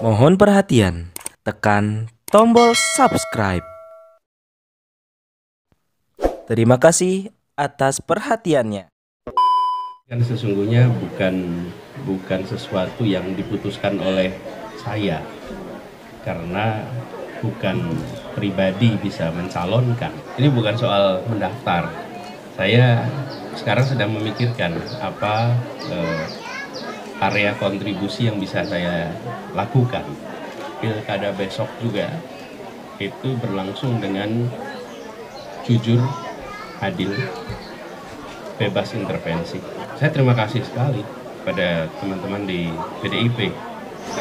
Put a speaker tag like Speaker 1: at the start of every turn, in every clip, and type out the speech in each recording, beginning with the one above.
Speaker 1: Mohon perhatian, tekan tombol subscribe. Terima kasih atas perhatiannya.
Speaker 2: Kan sesungguhnya bukan sesuatu yang diputuskan oleh saya, karena bukan pribadi bisa mencalonkan. Ini bukan soal mendaftar. Saya sekarang sedang memikirkan apa area kontribusi yang bisa saya lakukan. Pilkada besok juga itu berlangsung dengan jujur, adil, bebas intervensi. Saya terima kasih sekali pada teman-teman di PDIP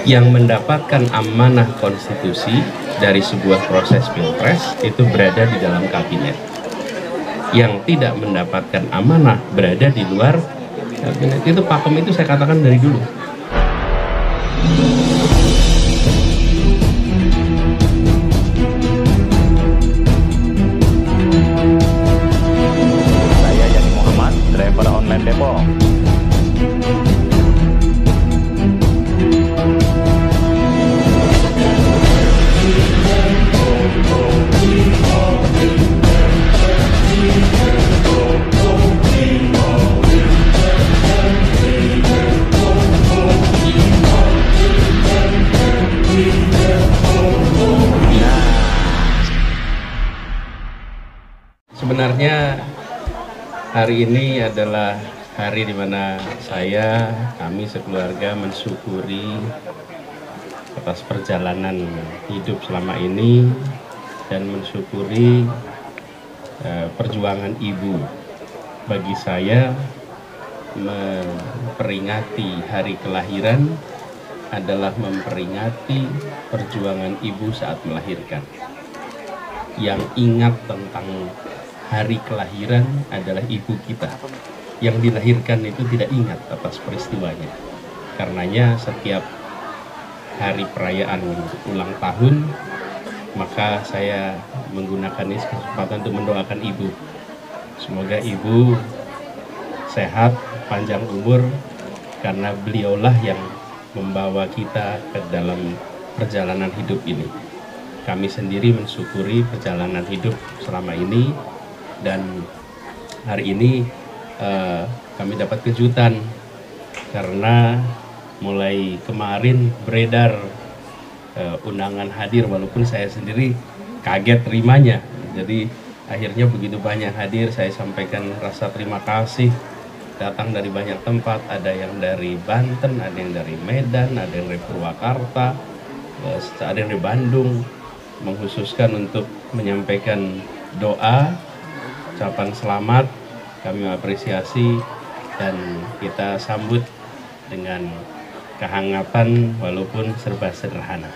Speaker 2: yang mendapatkan amanah konstitusi dari sebuah proses pilpres itu berada di dalam kabinet. Yang tidak mendapatkan amanah berada di luar kabinet. Itu pakem itu saya katakan dari dulu.
Speaker 3: Saya Yani Muhammad, driver online Depok.
Speaker 2: Sebenarnya hari ini adalah hari di mana kami sekeluarga mensyukuri atas perjalanan hidup selama ini dan mensyukuri perjuangan ibu. Bagi saya, memperingati hari kelahiran adalah memperingati perjuangan ibu saat melahirkan. Yang ingat tentang hari kelahiran adalah ibu kita. Yang dilahirkan itu tidak ingat atas peristiwanya. Karenanya setiap hari perayaan ulang tahun, maka saya menggunakan ini kesempatan untuk mendoakan ibu. Semoga ibu sehat, panjang umur, karena beliaulah yang membawa kita ke dalam perjalanan hidup ini. Kami sendiri mensyukuri perjalanan hidup selama ini, dan hari ini kami dapat kejutan karena mulai kemarin beredar undangan hadir, walaupun saya sendiri kaget terimanya. Jadi akhirnya begitu banyak hadir, saya sampaikan rasa terima kasih. Datang dari banyak tempat, ada yang dari Banten, ada yang dari Medan, ada yang dari Purwakarta, ada yang dari Bandung, mengkhususkan untuk menyampaikan doa, ucapan selamat. Kami mengapresiasi dan kita sambut dengan kehangatan walaupun serba sederhana.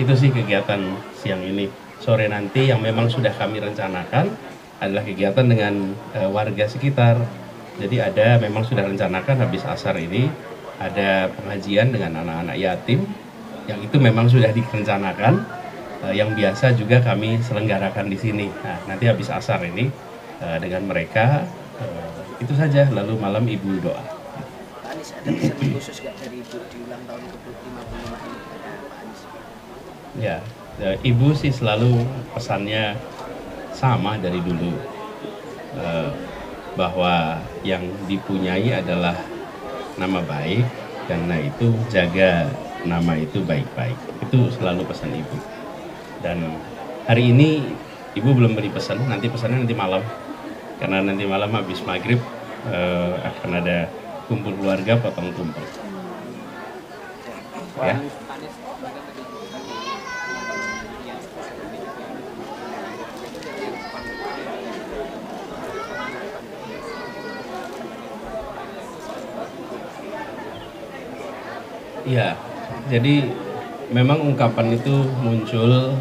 Speaker 2: Itu sih kegiatan siang ini. Sore nanti yang memang sudah kami rencanakan adalah kegiatan dengan warga sekitar. Jadi memang sudah rencanakan habis asar ini ada pengajian dengan anak-anak yatim, yang itu memang sudah direncanakan, yang biasa juga kami selenggarakan di sini. Nah, nanti habis asar ini dengan mereka, itu saja. Lalu malam ibu doa.
Speaker 4: Pak Anies, ada pesan khusus nggak dari Ibu di ulang tahun ke-55 ini Pak Anies?
Speaker 2: Ya, ibu sih selalu pesannya sama dari dulu, bahwa yang dipunyai adalah nama baik, karena itu jaga nama itu baik-baik. Itu selalu pesan ibu. Dan hari ini ibu belum beri pesan, nanti pesannya nanti malam, karena nanti malam habis maghrib akan ada kumpul keluarga, potong tumpeng. Ya. Ya, jadi memang ungkapan itu muncul,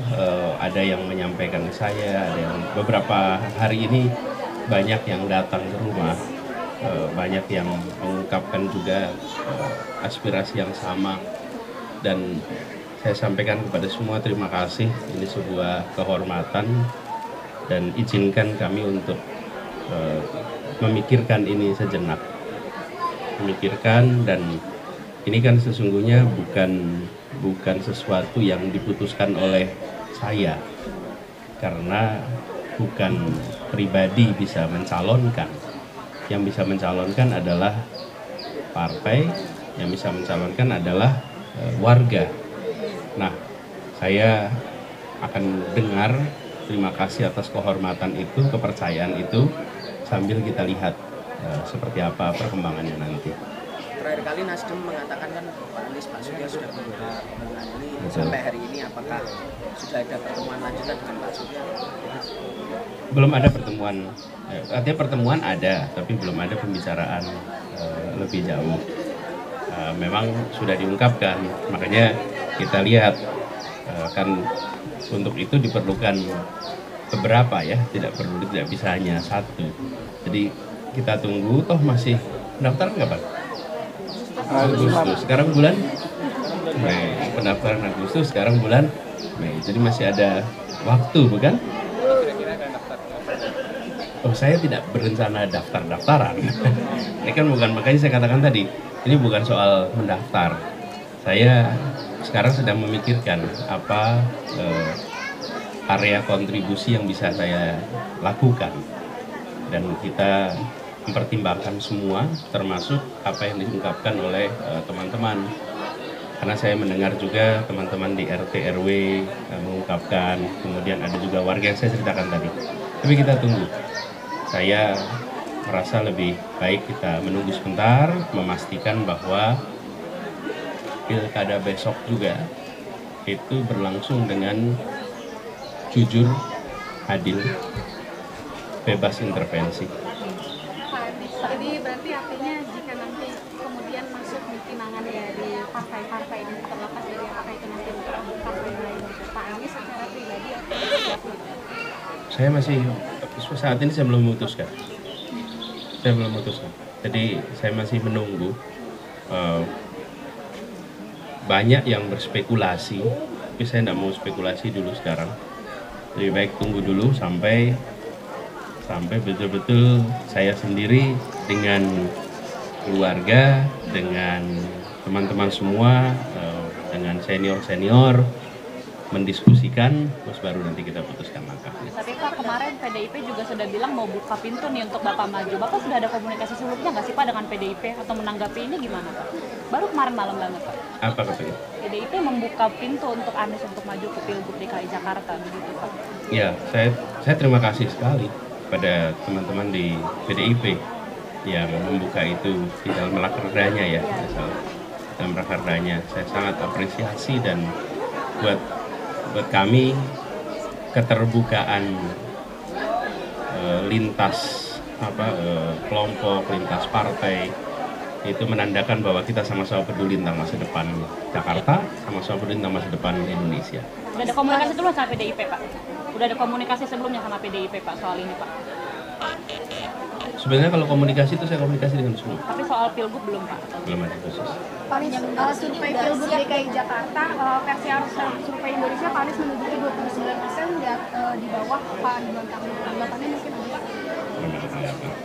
Speaker 2: ada yang menyampaikan ke saya, ada yang beberapa hari ini banyak yang datang ke rumah, banyak yang mengungkapkan juga aspirasi yang sama, dan saya sampaikan kepada semua terima kasih. Ini sebuah kehormatan dan izinkan kami untuk memikirkan ini sejenak, memikirkan. Dan ini kan sesungguhnya bukan sesuatu yang diputuskan oleh saya, karena bukan pribadi bisa mencalonkan. Yang bisa mencalonkan adalah partai, yang bisa mencalonkan adalah warga. Nah, saya akan dengar terima kasih atas kehormatan itu, kepercayaan itu, sambil kita lihat seperti apa perkembangannya nanti.
Speaker 4: Terakhir kali Nasdem mengatakan kan Pak Anies, Pak Surya sudah membuka Bang Adli. Sampai hari ini apakah sudah ada pertemuan lanjutan dengan Pak Surya?
Speaker 2: Belum ada pertemuan, artinya pertemuan ada, tapi belum ada pembicaraan lebih jauh. Memang sudah diungkapkan, makanya kita lihat kan untuk itu diperlukan beberapa ya, tidak bisa hanya satu. Jadi kita tunggu, toh masih pendaftaran kapan? Agustus. Sekarang bulan Mei. Pendaftaran Agustus, sekarang bulan Mei. Jadi masih ada waktu, bukan? Oh, saya tidak berencana daftaran. Ini kan bukan, makanya saya katakan tadi, ini bukan soal mendaftar. Saya sekarang sedang memikirkan apa area kontribusi yang bisa saya lakukan, dan kita mempertimbangkan semua, termasuk apa yang diungkapkan oleh teman-teman. Karena saya mendengar juga teman-teman di RT RW mengungkapkan, kemudian ada juga warga yang saya ceritakan tadi. Tapi kita tunggu. Saya merasa lebih baik kita menunggu sebentar, memastikan bahwa pilkada besok juga itu berlangsung dengan jujur, adil, bebas intervensi.
Speaker 5: Jadi berarti artinya jika nanti kemudian masuk di pinangan dari partai-partai ini, terlepas dari apa itu nanti partai lain, Pak Anies secara pribadi
Speaker 2: saya masih saat ini saya belum memutuskan. Jadi saya masih menunggu. Banyak yang berspekulasi, tapi saya tidak mau spekulasi dulu sekarang. Lebih baik tunggu dulu sampai betul-betul saya sendiri dengan keluarga, dengan teman-teman semua, dengan senior-senior mendiskusikan, terus baru nanti kita putuskan langkahnya.
Speaker 6: Tapi Pak, kemarin PDIP juga sudah bilang mau buka pintu nih untuk Bapak maju. Bapak sudah ada komunikasi sebelumnya nggak sih Pak dengan PDIP, atau menanggapi ini gimana Pak? Baru kemarin malam banget Pak.
Speaker 2: Apa katanya?
Speaker 6: PDIP membuka pintu untuk Anies untuk maju ke Pilgub DKI Jakarta, begitu Pak?
Speaker 2: Ya, saya terima kasih sekali pada teman-teman di PDIP yang membuka itu di dalam rakerdanya ya, dalam rakerdanya. Saya sangat apresiasi, dan buat kami keterbukaan lintas kelompok, lintas partai itu menandakan bahwa kita sama-sama peduli tentang masa depan Jakarta, sama-sama peduli tentang masa depan Indonesia.
Speaker 6: Udah ada komunikasi sebelumnya sama PDIP Pak? Udah ada komunikasi sebelumnya sama PDIP Pak soal ini Pak?
Speaker 2: Sebenarnya kalau komunikasi itu saya komunikasi dengan semua.
Speaker 6: Tapi soal Pilgub belum Pak?
Speaker 2: Belum ada khusus.
Speaker 5: Pak Anies, survei Pilgub DKI Jakarta, versi survei Indonesia, Pak Anies menduduki 29% di bawah Pak Ridwan Kamil. Tanggapannya mungkin apa?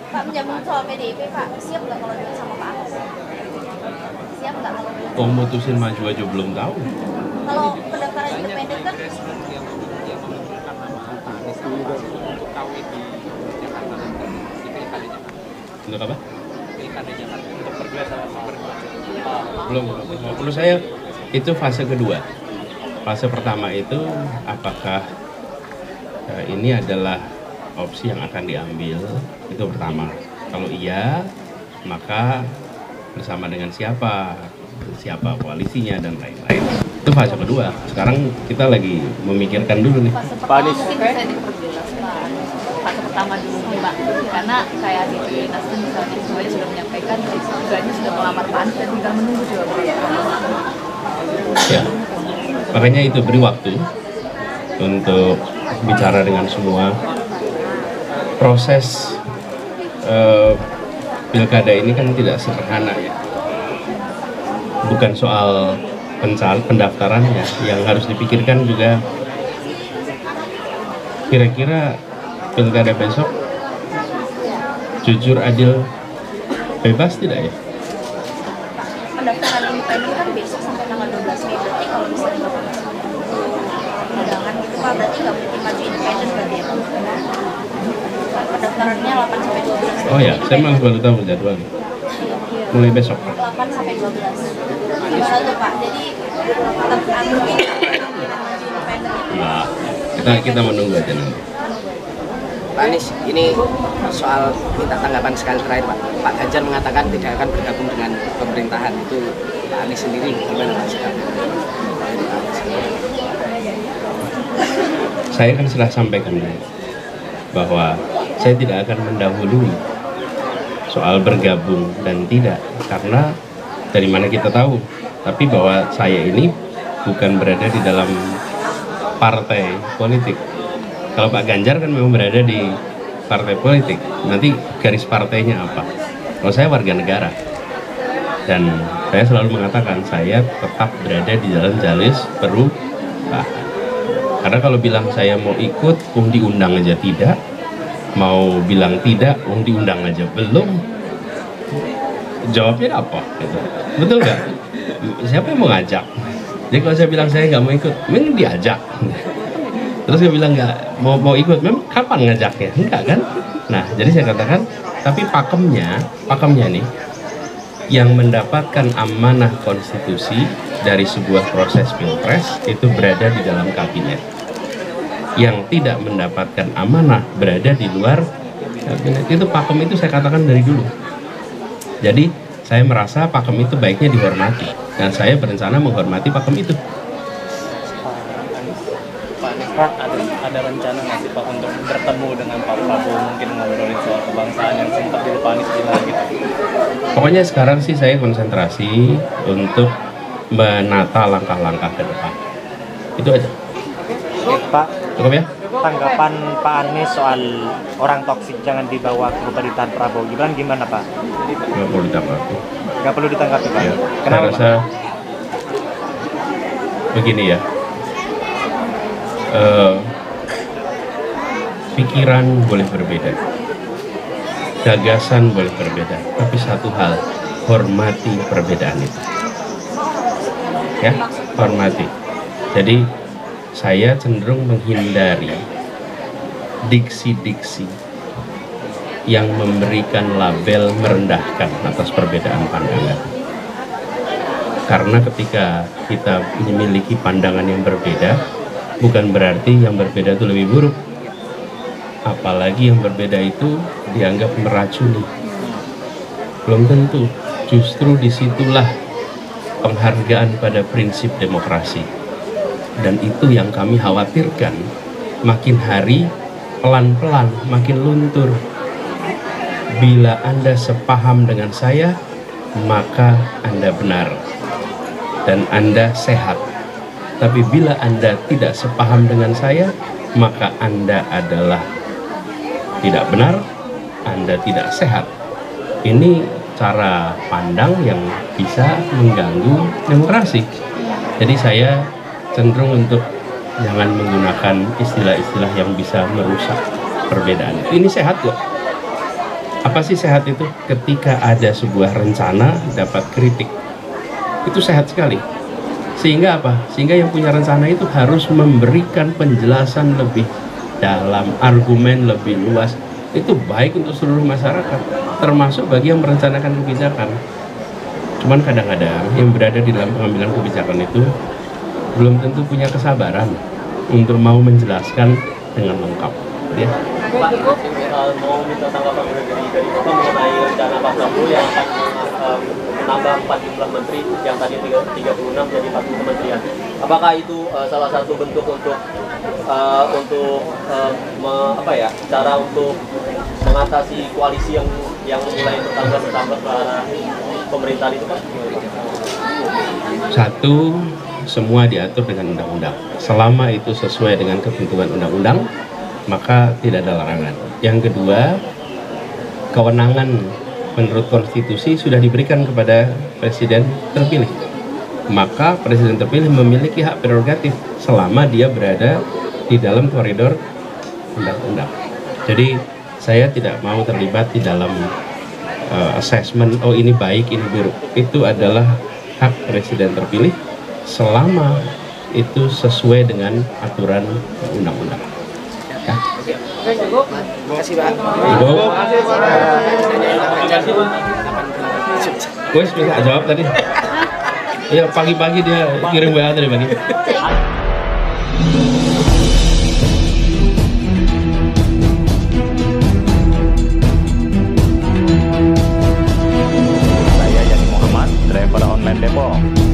Speaker 7: Pak, menjamin soal PDIP, Pak, siap nggak kalau dia sama Pak Anies? Siap nggak kalau dia?
Speaker 2: Oh, mutusin maju aja belum tahu.
Speaker 7: Kalau pendaftaran independen kan?
Speaker 2: Untuk apa? Belum. Menurut saya itu fase kedua. Fase pertama itu apakah ini adalah opsi yang akan diambil, itu pertama. Kalau iya, maka bersama dengan siapa koalisinya dan lain-lain. Itu fase kedua. Sekarang kita lagi memikirkan dulu nih.
Speaker 6: Fase pertama mungkin bisa diperjelas Pak. Fase pertama dulu Mbak, karena kayak di Nasdem misalnya semuanya sudah menyampaikan keluarganya sudah melamar Pak Anies dan tinggal menunggu jawabannya.
Speaker 2: Ya, makanya itu beri waktu untuk bicara dengan semua. Proses pilkada ini kan tidak sederhana ya, bukan soal pendaftarannya. Yang harus dipikirkan juga kira-kira pilkada besok jujur, adil, bebas tidak ya?
Speaker 6: Pendaftaran independen kan besok sampai tanggal 12 Mei. Berarti kalau
Speaker 2: Oh ya, saya malah baru tahu jadwalnya. Mulai besok.
Speaker 7: 8 sampai 12. Gimana tuh Pak? Jadi tetap mungkin independen.
Speaker 2: Nah, kita menunggu aja nanti.
Speaker 4: Pak Anies, ini soal minta tanggapan sekali terakhir Pak. Pak Ganjar mengatakan tidak akan bergabung dengan pemerintahan. Itu Pak Anies sendiri gimana Pak sekarang?
Speaker 2: Saya kan sudah sampaikan bahwa saya tidak akan mendahului soal bergabung dan tidak, karena dari mana kita tahu, tapi bahwa saya ini bukan berada di dalam partai politik. Kalau Pak Ganjar kan memang berada di partai politik, nanti garis partainya apa? Kalau saya warga negara, dan saya selalu mengatakan saya tetap berada di dalam jalur perubahan. Karena kalau bilang saya mau ikut, diundang aja tidak, mau bilang tidak, diundang aja belum, jawabnya apa? Gitu. Betul nggak? Siapa yang mau ngajak? Jadi kalau saya bilang saya nggak mau ikut, memang diajak. Terus saya bilang nggak mau ikut, memang kapan ngajaknya? Enggak kan? Nah, jadi saya katakan, tapi pakemnya nih, yang mendapatkan amanah konstitusi dari sebuah proses pilpres itu berada di dalam kabinet. Yang tidak mendapatkan amanah berada di luar kabinet. Itu pakem itu saya katakan dari dulu. Jadi saya merasa pakem itu baiknya dihormati, dan saya berencana menghormati pakem itu.
Speaker 3: Pak, ada rencana nggak sih Pak untuk bertemu dengan Pak Prabowo, mungkin ngobrolin soal kebangsaan yang sempat di Pak Anies bilang gitu?
Speaker 2: Pokoknya sekarang sih saya konsentrasi untuk menata langkah-langkah ke depan. Itu aja.
Speaker 8: Pak,
Speaker 2: Cukup ya?
Speaker 8: tanggapan Pak Anies soal orang toksik jangan dibawa ke pemerintahan Prabowo Gibran gimana Pak?
Speaker 2: Nggak perlu ditanggapi.
Speaker 8: Nggak perlu ditanggapi Pak?
Speaker 2: Ya,
Speaker 8: Kenapa
Speaker 2: saya rasa begini ya. Pikiran boleh berbeda, gagasan boleh berbeda, tapi satu hal, hormati perbedaan itu. Ya, hormati. Jadi saya cenderung menghindari diksi-diksi yang memberikan label merendahkan atas perbedaan pandangan. Karena ketika kita memiliki pandangan yang berbeda, bukan berarti yang berbeda itu lebih buruk. Apalagi yang berbeda itu dianggap meracuni. Belum tentu. Justru disitulah penghargaan pada prinsip demokrasi. Dan itu yang kami khawatirkan, makin hari pelan-pelan makin luntur. Bila Anda sepaham dengan saya, maka Anda benar dan Anda sehat. Tapi bila Anda tidak sepaham dengan saya, maka Anda adalah tidak benar, Anda tidak sehat. Ini cara pandang yang bisa mengganggu demokrasi. Jadi saya cenderung untuk jangan menggunakan istilah-istilah yang bisa merusak perbedaan. Ini sehat kok. Apa sih sehat itu? Ketika ada sebuah rencana dapat kritik, itu sehat sekali. Sehingga apa? Sehingga yang punya rencana itu harus memberikan penjelasan lebih dalam, argumen lebih luas. Itu baik untuk seluruh masyarakat, termasuk bagi yang merencanakan kebijakan. Cuman kadang-kadang yang berada di dalam pengambilan kebijakan itu belum tentu punya kesabaran untuk mau menjelaskan dengan lengkap. Ya.
Speaker 3: Pak, mau minta tanggapan dari Bapak mengenai rencana Pak Prabowo yang akan menambah 4 jumlah menteri yang tadi 36 jadi 40 kementerian. Apakah itu salah satu bentuk untuk cara untuk mengatasi koalisi yang mulai bertambah ke arah pemerintahan itu Pak?
Speaker 2: Satu, semua diatur dengan undang-undang. Selama itu sesuai dengan ketentuan undang-undang, maka tidak ada larangan. Yang kedua, kewenangan menurut konstitusi sudah diberikan kepada presiden terpilih. Maka presiden terpilih memiliki hak prerogatif selama dia berada di dalam koridor undang-undang. Jadi saya tidak mau terlibat di dalam assessment, oh ini baik, ini buruk. Itu adalah hak presiden terpilih selama itu sesuai dengan aturan undang-undang.
Speaker 4: Terima kasih Pak.
Speaker 2: Cukup. Wes bisa jawab tadi. Iya pagi-pagi dia kirim WA tadi pagi.
Speaker 9: Saya Yani Muhammad, driver online Depok.